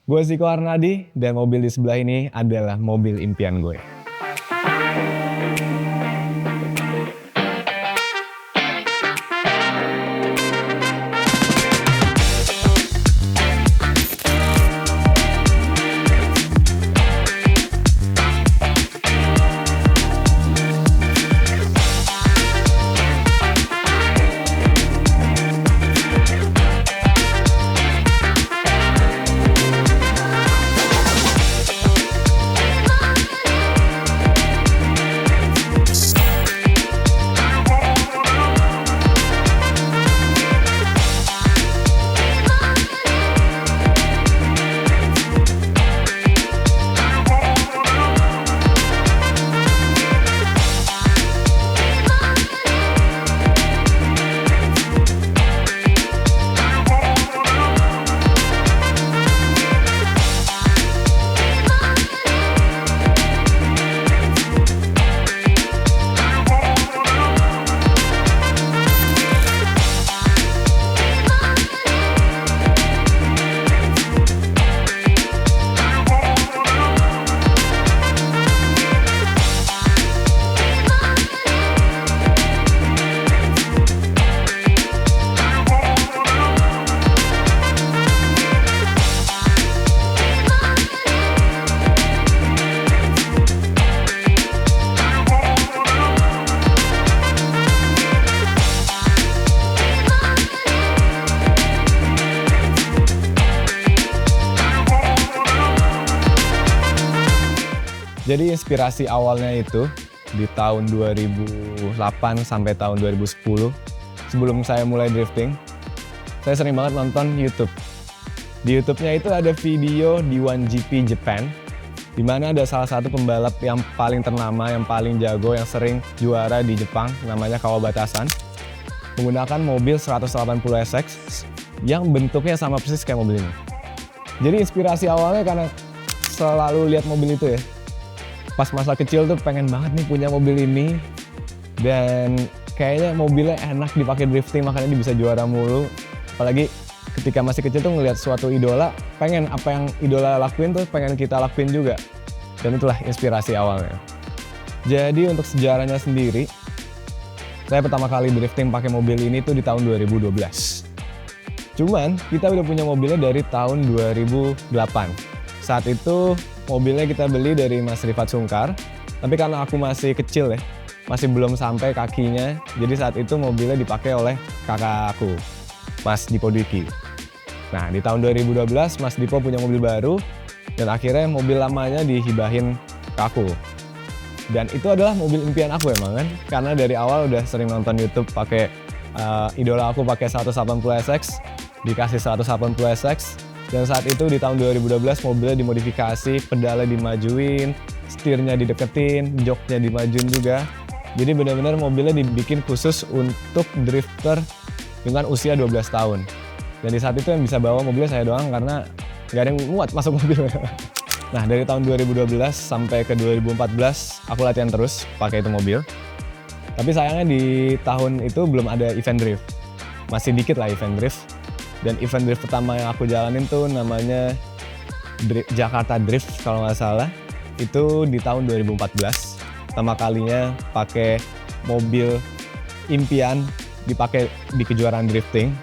Gue Ziko Arnadi dan mobil di sebelah ini adalah mobil impian gue. Jadi inspirasi awalnya itu di tahun 2008 sampai tahun 2010, sebelum saya mulai drifting, saya sering banget nonton YouTube. Di YouTube-nya itu ada video di 1GP Japan, di mana ada salah satu pembalap yang paling ternama, yang paling jago, yang sering juara di Jepang, namanya Kawabata-san, menggunakan mobil 180 SX yang bentuknya sama persis kayak mobil ini. Jadi inspirasi awalnya karena selalu lihat mobil itu ya. Pas masa kecil tuh pengen banget nih punya mobil ini, dan kayaknya mobilnya enak dipakai drifting, makanya dia bisa juara mulu. Apalagi ketika masih kecil tuh ngelihat suatu idola, pengen apa yang idola lakuin tuh pengen kita lakuin juga. Dan itulah inspirasi awalnya. Jadi untuk sejarahnya sendiri, saya pertama kali drifting pakai mobil ini tuh di tahun 2012. Cuman kita udah punya mobilnya dari tahun 2008. Saat itu mobilnya kita beli dari Mas Rifat Sungkar, tapi karena aku masih kecil ya, masih belum sampai kakinya, jadi saat itu mobilnya dipakai oleh kakak aku, Mas Dipo Dwiki. Nah di tahun 2012 Mas Dipo punya mobil baru, dan akhirnya mobil lamanya dihibahin ke aku. Dan itu adalah mobil impian aku emang kan, karena dari awal udah sering nonton YouTube pakai idola aku pakai 180 SX, dikasih 180 SX. Dan saat itu di tahun 2012 mobilnya dimodifikasi, pedalnya dimajuin, setirnya dideketin, joknya dimajuin juga. Jadi benar-benar mobilnya dibikin khusus untuk drifter dengan usia 12 tahun. Dan di saat itu yang bisa bawa mobilnya saya doang karena nggak ada yang muat masuk mobil. Nah dari tahun 2012 sampai ke 2014 aku latihan terus pakai itu mobil. Tapi sayangnya di tahun itu belum ada event drift. Masih dikit lah event drift. Dan event drift pertama yang aku jalanin tuh namanya Jakarta Drift kalau nggak salah. Itu di tahun 2014. Pertama kalinya pakai mobil impian dipakai di kejuaraan drifting.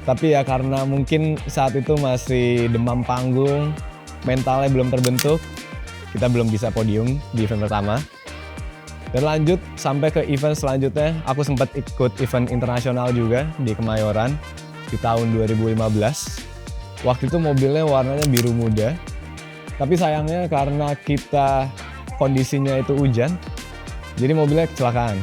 Tapi ya karena mungkin saat itu masih demam panggung, mentalnya belum terbentuk, kita belum bisa podium di event pertama. Dan lanjut sampai ke event selanjutnya, aku sempat ikut event internasional juga di Kemayoran di tahun 2015. Waktu itu mobilnya warnanya biru muda, tapi sayangnya karena kita kondisinya itu hujan, jadi mobilnya kecelakaan.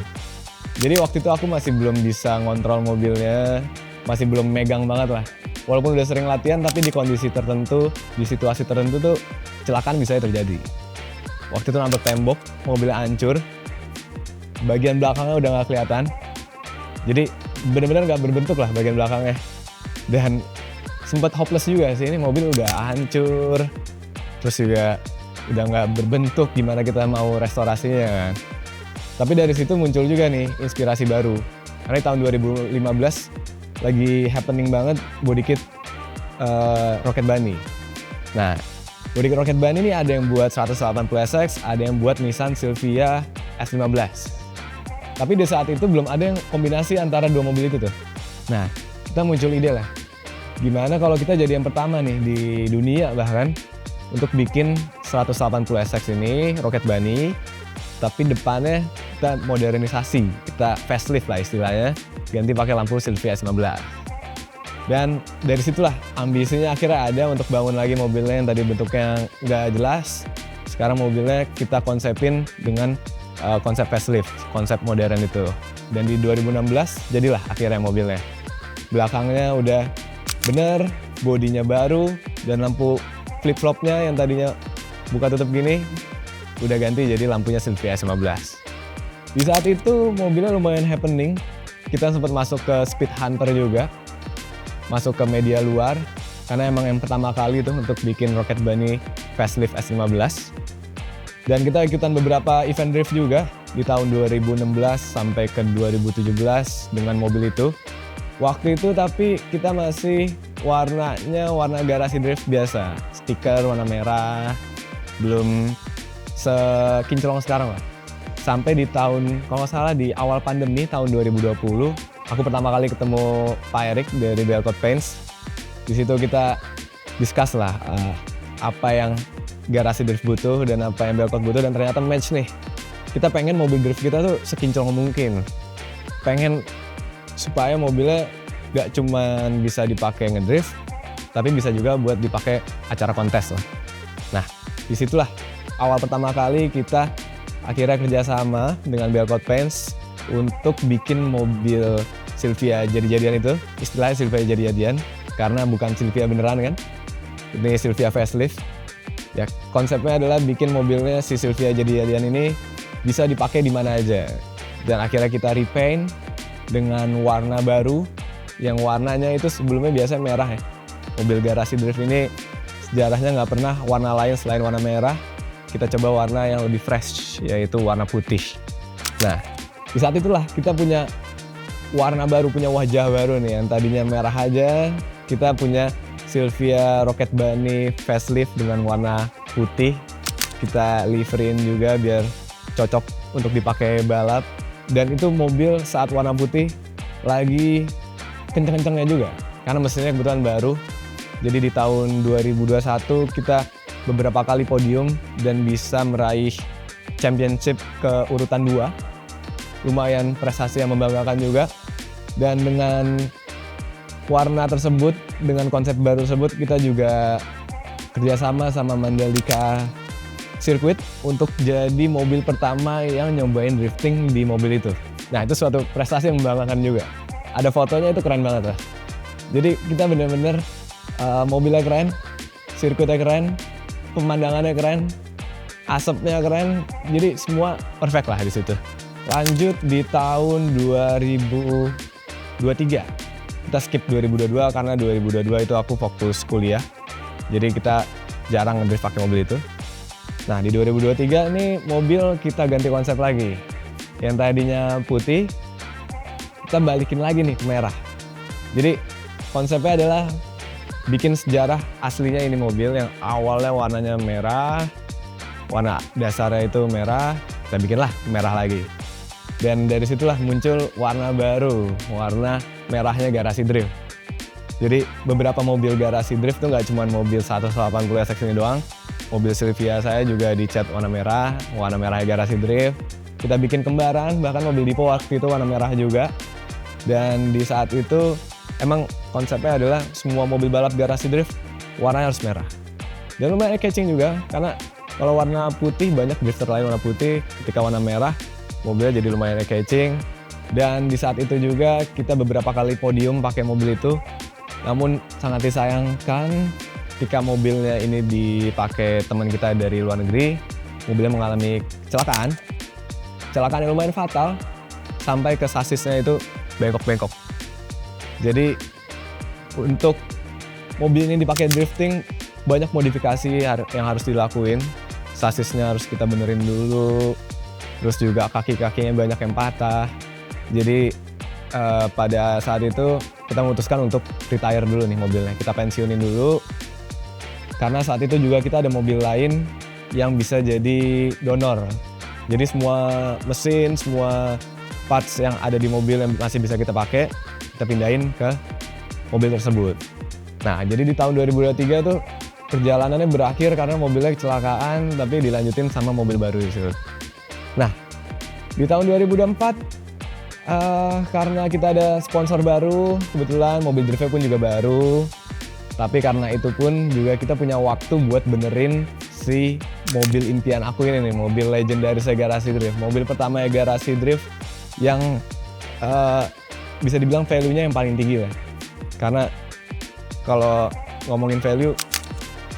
Jadi waktu itu aku masih belum bisa ngontrol mobilnya, masih belum megang banget lah. Walaupun udah sering latihan, tapi di kondisi tertentu, di situasi tertentu tuh kecelakaan bisa terjadi. Waktu itu nabrak tembok, mobilnya hancur, bagian belakangnya udah nggak kelihatan. Jadi benar-benar nggak berbentuk lah bagian belakangnya. Dan sempat hopeless juga sih, ini mobil udah hancur, terus juga udah nggak berbentuk, gimana kita mau restorasinya kan. Tapi dari situ muncul juga nih inspirasi baru. Karena di tahun 2015 lagi happening banget body kit Rocket Bunny. Nah, bodi Rocket Bunny ini ada yang buat 180SX, ada yang buat Nissan Silvia S15. Tapi di saat itu belum ada yang kombinasi antara dua mobil itu tuh. Nah, kita muncul ide lah, gimana kalau kita jadi yang pertama nih di dunia bahkan untuk bikin 180SX ini Rocket Bunny, tapi depannya kita modernisasi, kita facelift lah istilahnya, ganti pakai lampu Silvia S15. Dan dari situlah ambisinya akhirnya ada untuk bangun lagi mobilnya yang tadi bentuknya nggak jelas. Sekarang mobilnya kita konsepin dengan konsep facelift, konsep modern itu. Dan di 2016 jadilah akhirnya mobilnya. Belakangnya udah bener, bodinya baru, dan lampu flip-flopnya yang tadinya buka tutup gini udah ganti jadi lampunya Silvia S15. Di saat itu mobilnya lumayan happening, kita sempat masuk ke Speed Hunter juga, masuk ke media luar, karena emang yang pertama kali itu untuk bikin Rocket Bunny facelift S15. Dan kita ikutan beberapa event drift juga di tahun 2016 sampai ke 2017 dengan mobil itu. Waktu itu tapi kita masih warnanya warna garasi drift biasa, stiker warna merah, belum sekinclong sekarang lah. Sampai di tahun, kalau nggak salah di awal pandemi tahun 2020, aku pertama kali ketemu Pak Erik dari Belcott Paints. Di situ kita discuss lah apa yang garasi drift butuh dan apa yang Belcott butuh, dan ternyata match nih. Kita pengen mobil drift kita tuh sekinclong mungkin. Pengen supaya mobilnya gak cuman bisa dipakai ngedrift, tapi bisa juga buat dipakai acara kontes lah. Nah, disitulah awal pertama kali kita akhirnya kerjasama dengan Belcott Paints untuk bikin mobil Silvia jadi-jadian itu. Istilahnya Silvia jadi-jadian, karena bukan Silvia beneran kan. Ini Silvia facelift. Ya, konsepnya adalah bikin mobilnya si Silvia jadi-jadian ini bisa dipakai di mana aja. Dan akhirnya kita repaint dengan warna baru, yang warnanya itu sebelumnya biasa merah ya. Mobil garasi drift ini sejarahnya nggak pernah warna lain selain warna merah. Kita coba warna yang lebih fresh, yaitu warna putih. Nah, di saat itulah kita punya warna baru, punya wajah baru nih. Yang tadinya merah aja, kita punya Silvia Rocket Bunny facelift dengan warna putih. Kita liverin juga biar cocok untuk dipakai balap. Dan itu mobil saat warna putih lagi kenceng-kencengnya juga, karena mesinnya kebetulan baru. Jadi di tahun 2021 kita beberapa kali podium dan bisa meraih championship ke urutan 2. Lumayan prestasi yang membanggakan juga. Dan dengan warna tersebut, dengan konsep baru tersebut, kita juga kerjasama sama Mandalika Circuit untuk jadi mobil pertama yang nyobain drifting di mobil itu. Nah, itu suatu prestasi yang membanggakan juga. Ada fotonya, itu keren banget lah. Jadi kita bener-bener mobilnya keren, sirkuitnya keren, pemandangannya keren, asapnya keren, jadi semua perfect lah di situ. Lanjut di tahun 2023. Kita skip 2022 karena 2022 itu aku fokus kuliah. Jadi kita jarang ngedrift pakai mobil itu. Nah, di 2023 ini mobil kita ganti konsep lagi. Yang tadinya putih, kita balikin lagi nih ke merah. Jadi konsepnya adalah bikin sejarah aslinya ini mobil yang awalnya warnanya merah, warna dasarnya itu merah, kita bikinlah merah lagi. Dan dari situlah muncul warna baru, warna merahnya garasi drift. Jadi beberapa mobil garasi drift tuh nggak cuma mobil 180SX ini doang. Mobil Silvia saya juga dicat warna merahnya garasi drift. Kita bikin kembaran, bahkan mobil Dipo waktu itu warna merah juga. Dan di saat itu emang konsepnya adalah semua mobil balap garasi drift warnanya harus merah. Dan lumayan catching juga, karena kalau warna putih banyak drifter lain warna putih, ketika warna merah mobilnya jadi lumayan catching. Dan di saat itu juga kita beberapa kali podium pakai mobil itu. Namun sangat disayangkan ketika mobilnya ini dipakai teman kita dari luar negeri, mobilnya mengalami kecelakaan. Kecelakaan yang lumayan fatal, sampai ke sasisnya itu bengkok-bengkok. Jadi untuk mobil ini dipakai drifting, banyak modifikasi yang harus dilakuin. Sasisnya harus kita benerin dulu, terus juga kaki-kakinya banyak yang patah. Jadi pada saat itu kita memutuskan untuk retire dulu nih mobilnya, kita pensiunin dulu. Karena saat itu juga kita ada mobil lain yang bisa jadi donor. Jadi semua mesin, semua parts yang ada di mobil yang masih bisa kita pakai, kita pindahin ke mobil tersebut. Nah, jadi di tahun 2023 tuh perjalanannya berakhir karena mobilnya kecelakaan, tapi dilanjutin sama mobil baru itu. Nah, di tahun 2024 karena kita ada sponsor baru, kebetulan mobil driftnya pun juga baru. Tapi karena itu pun juga kita punya waktu buat benerin si mobil impian aku ini nih, mobil legendaris Garasi Drift. Mobil pertama Garasi Drift yang bisa dibilang value-nya yang paling tinggi lah. Karena kalau ngomongin value,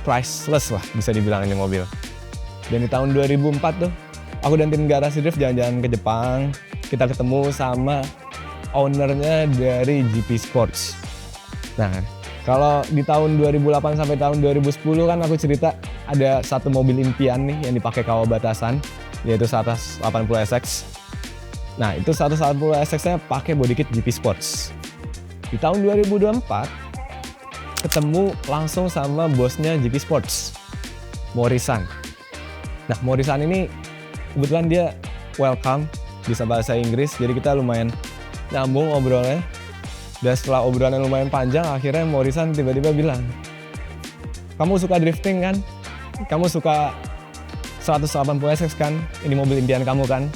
priceless lah bisa dibilang ini mobil. Dan di tahun 2004 tuh, aku dan tim Garasi Drift jalan-jalan ke Jepang. Kita ketemu sama ownernya dari GP Sports. Nah, kalau di tahun 2008 sampai tahun 2010 kan aku cerita ada satu mobil impian nih yang dipakai Kawabatasan, yaitu 180 SX. Nah, itu 180 SX-nya pakai body kit GP Sports. Di tahun 2024 ketemu langsung sama bosnya GP Sports, Morrison. Nah, Morrison ini kebetulan dia welcome, bisa bahasa Inggris, jadi kita lumayan nyambung obrolannya. Dan setelah obrolan yang lumayan panjang, akhirnya Morrison tiba-tiba bilang, "Kamu suka drifting kan? Kamu suka 180 SX kan? Ini mobil impian kamu kan?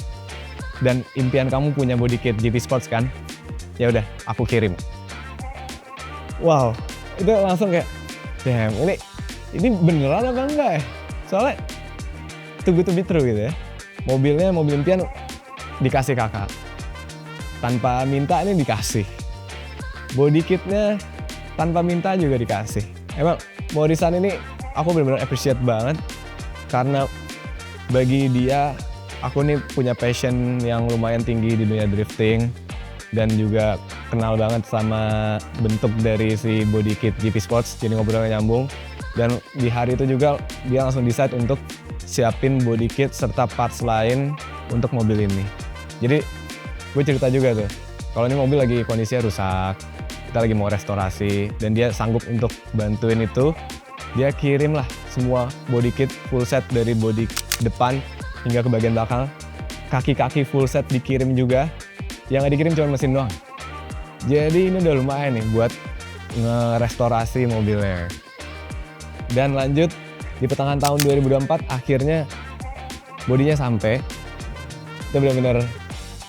Dan impian kamu punya body kit GP Sports kan? Ya udah, aku kirim." Wow, itu langsung kayak, damn, ini beneran apa enggak ya? Soalnya too good to be true gitu ya. Mobilnya mobil impian dikasih kakak. Tanpa minta ini dikasih. Body kitnya tanpa minta juga dikasih. Emang Morrison ini aku benar-benar appreciate banget. Karena bagi dia, aku nih punya passion yang lumayan tinggi di dunia drifting. Dan juga kenal banget sama bentuk dari si body kit GP Sports, jadi ngobrolnya nyambung. Dan di hari itu juga dia langsung decide untuk siapin body kit serta parts lain untuk mobil ini. Jadi gue cerita juga tuh, kalau ini mobil lagi kondisinya rusak, kita lagi mau restorasi, dan dia sanggup untuk bantuin itu. Dia kirim lah semua body kit full set dari body depan hingga ke bagian belakang. Kaki-kaki full set dikirim juga. Yang nggak dikirim cuma mesin doang. Jadi ini udah lumayan nih buat ngerestorasi mobilnya. Dan lanjut di pertengahan tahun 2024 akhirnya bodinya sampai. Kita benar-benar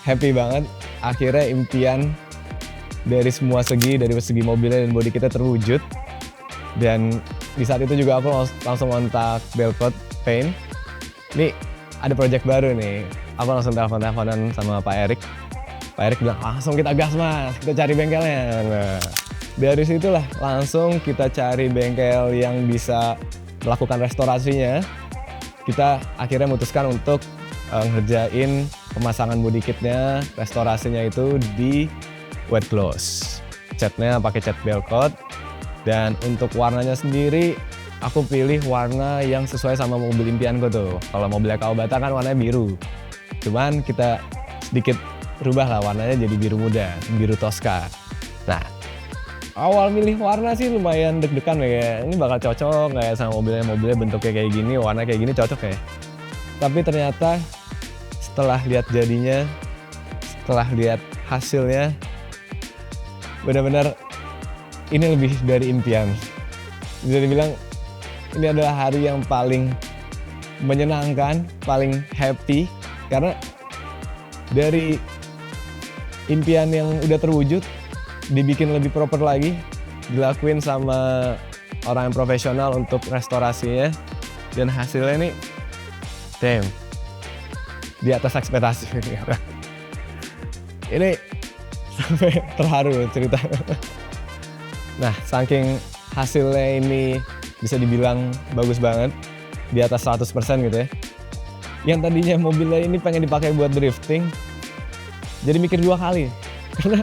happy banget. Akhirnya impian dari semua segi, dari segi mobilnya dan bodi kita terwujud. Dan di saat itu juga aku langsung kontak Belkot Paint. Nih ada project baru nih. Aku langsung teleponan sama Pak Erik. Pak Erik bilang, langsung kita gas mas, kita cari bengkelnya. Nah, dari situlah langsung kita cari bengkel yang bisa melakukan restorasinya. Kita akhirnya memutuskan untuk ngerjain pemasangan body kitnya, restorasinya itu di wet gloss. Catnya pakai cat Belkot. Dan untuk warnanya sendiri, aku pilih warna yang sesuai sama mobil impianku tuh. Kalau mobilnya Kawabata kan warnanya biru. Cuman kita sedikit rubah lah warnanya jadi biru muda, biru Tosca. Nah, awal milih warna sih lumayan deg-degan ya. Ini bakal cocok nggak ya sama mobilnya bentuknya kayak gini, warna kayak gini cocok ya. Tapi ternyata setelah lihat jadinya, setelah lihat hasilnya, benar-benar ini lebih dari impian. Bisa dibilang ini adalah hari yang paling menyenangkan, paling happy karena dari impian yang udah terwujud dibikin lebih proper lagi, dilakuin sama orang yang profesional untuk restorasinya, dan hasilnya nih damn, di atas ekspektasi. Ini sampai terharu cerita. Nah, saking hasilnya ini bisa dibilang bagus banget, di atas 100% gitu ya. Yang tadinya mobilnya ini pengen dipakai buat drifting, jadi mikir 2 kali karena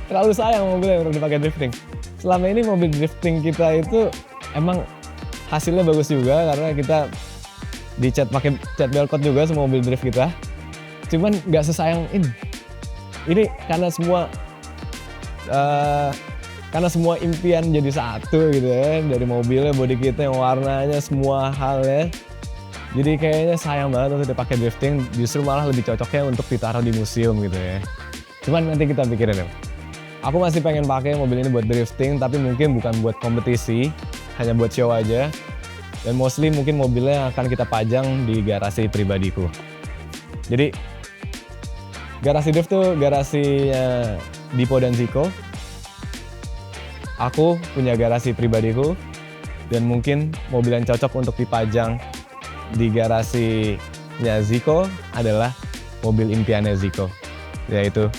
terlalu sayang mobilnya untuk dipakai drifting. Selama ini mobil drifting kita itu emang hasilnya bagus juga karena kita dicat pakai cat Belkot juga semua mobil drift kita. Cuman nggak sesayang ini. Ini karena semua Karena semua impian jadi satu gitu ya, dari mobilnya, body kitnya, warnanya, semua halnya. Jadi kayaknya sayang banget untuk dipakai drifting, justru malah lebih cocoknya untuk ditaruh di museum gitu ya. Cuman nanti kita pikirin ya. Aku masih pengen pakai mobil ini buat drifting, tapi mungkin bukan buat kompetisi, hanya buat show aja. Dan mostly mungkin mobilnya akan kita pajang di garasi pribadiku. Jadi garasi drift tuh garasinya Dipo dan Ziko. Aku punya garasi pribadiku dan mungkin mobil yang cocok untuk dipajang di garasinya Ziko adalah mobil impiannya Ziko, yaitu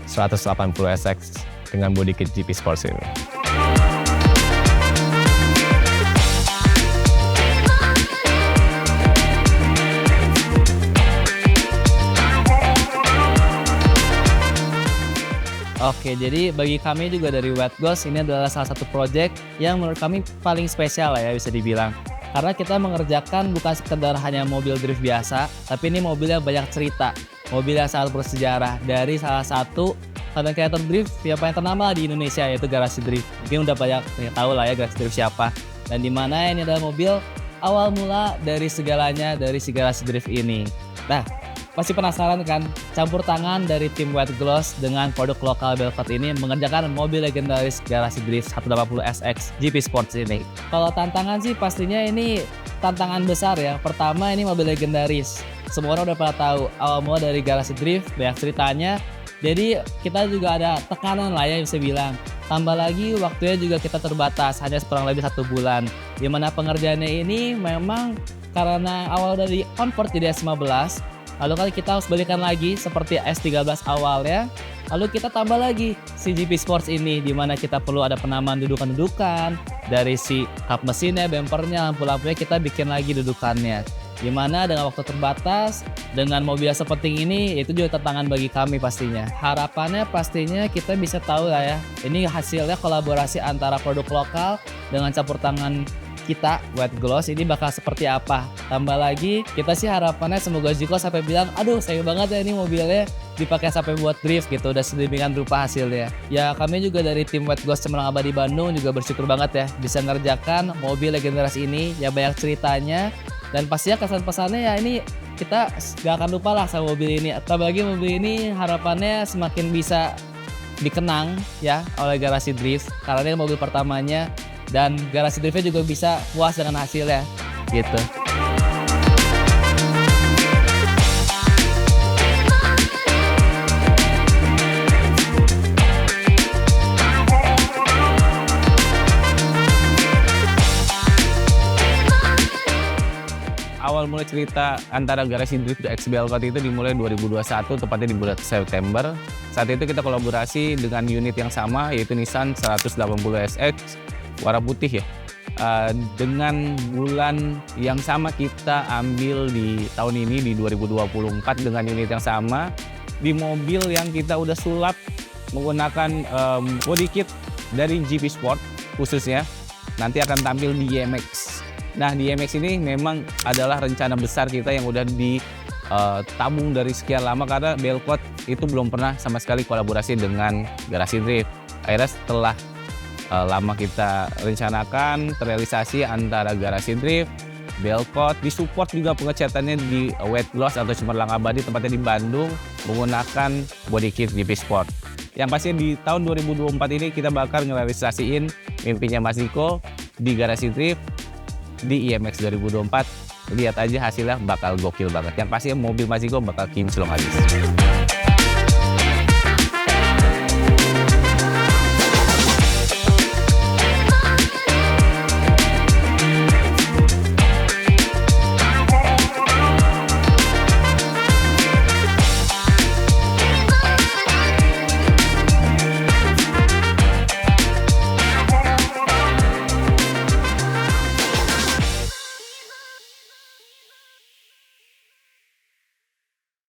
180 SX dengan body kit GP Sports ini. Oke, jadi bagi kami juga dari Wet Ghost ini adalah salah satu project yang menurut kami paling spesial lah ya bisa dibilang. Karena kita mengerjakan bukan sekedar hanya mobil drift biasa, tapi ini mobil yang banyak cerita. Mobil yang sangat bersejarah dari salah satu content creator drift yang paling ternama di Indonesia, yaitu Garasi Drift. Mungkin udah banyak yang tahu lah ya Garasi Drift siapa. Dan dimana ini adalah mobil awal mula dari segalanya dari si Garasi Drift ini. Nah, pasti penasaran kan, campur tangan dari tim Wet Ghost dengan produk lokal Belcott ini mengerjakan mobil legendaris Garasi Drift 180 SX GP Sports ini. Kalau tantangan sih pastinya ini tantangan besar ya. Pertama, ini mobil legendaris. Semua orang udah pada tahu, awal mula dari Garasi Drift, banyak ceritanya. Jadi kita juga ada tekanan lah ya bisa bilang. Tambah lagi waktunya juga kita terbatas, hanya kurang lebih 1 bulan. Dimana pengerjaannya ini memang karena awal dari convert jadi S15, lalu kan kita harus balikan lagi seperti S13 awalnya. Lalu kita tambah lagi si GP Sports ini, dimana kita perlu ada penamaan dudukan-dudukan. Dari si kap mesinnya, bempernya, lampu-lampunya kita bikin lagi dudukannya. Dimana dengan waktu terbatas, dengan mobil sepenting ini, itu juga tantangan bagi kami pastinya. Harapannya pastinya kita bisa tahu lah ya, ini hasilnya kolaborasi antara produk lokal dengan campur tangan kita, Wet Ghost, ini bakal seperti apa. Tambah lagi, kita sih harapannya semoga Ziko sampai bilang, aduh sayang banget ya ini mobilnya dipakai sampai buat drift gitu, udah sedemikian rupa hasilnya. Ya kami juga dari tim Wet Ghost Cemerlang Abadi Bandung juga bersyukur banget ya bisa ngerjakan mobil legendaris ini, ya banyak ceritanya. Dan pastinya kesan-pesannya ya ini kita gak akan lupa lah sama mobil ini. Tambah lagi mobil ini harapannya semakin bisa dikenang ya oleh Garasi Drift, karena ini mobil pertamanya. Dan Garasi Driftnya juga bisa puas dengan hasilnya gitu. Awal mulai cerita antara Garasi Drift dan X Belcott itu dimulai 2021, tepatnya di bulan September. Saat itu kita kolaborasi dengan unit yang sama, yaitu Nissan 180 SX warna putih ya. Dengan bulan yang sama kita ambil di tahun ini di 2024 dengan unit yang sama, di mobil yang kita udah sulap menggunakan body kit dari GP Sport khususnya, nanti akan tampil di IMX. Nah, di IMX ini memang adalah rencana besar kita yang udah ditabung dari sekian lama, karena Belcott itu belum pernah sama sekali kolaborasi dengan Garasi Drift. Akhirnya setelah lama kita rencanakan, terrealisasi antara Garasi Drift, Belcott, disupport juga pengecatannya di Wet Ghost atau Cemerlang Abadi, tempatnya di Bandung, menggunakan body kit GP Sport. Yang pasti di tahun 2024 ini kita bakal ngerealisasiin mimpinya Mas Ziko di Garasi Drift di IMX 2024. Lihat aja hasilnya bakal gokil banget. Yang pasti mobil Mas Ziko bakal kinclong habis.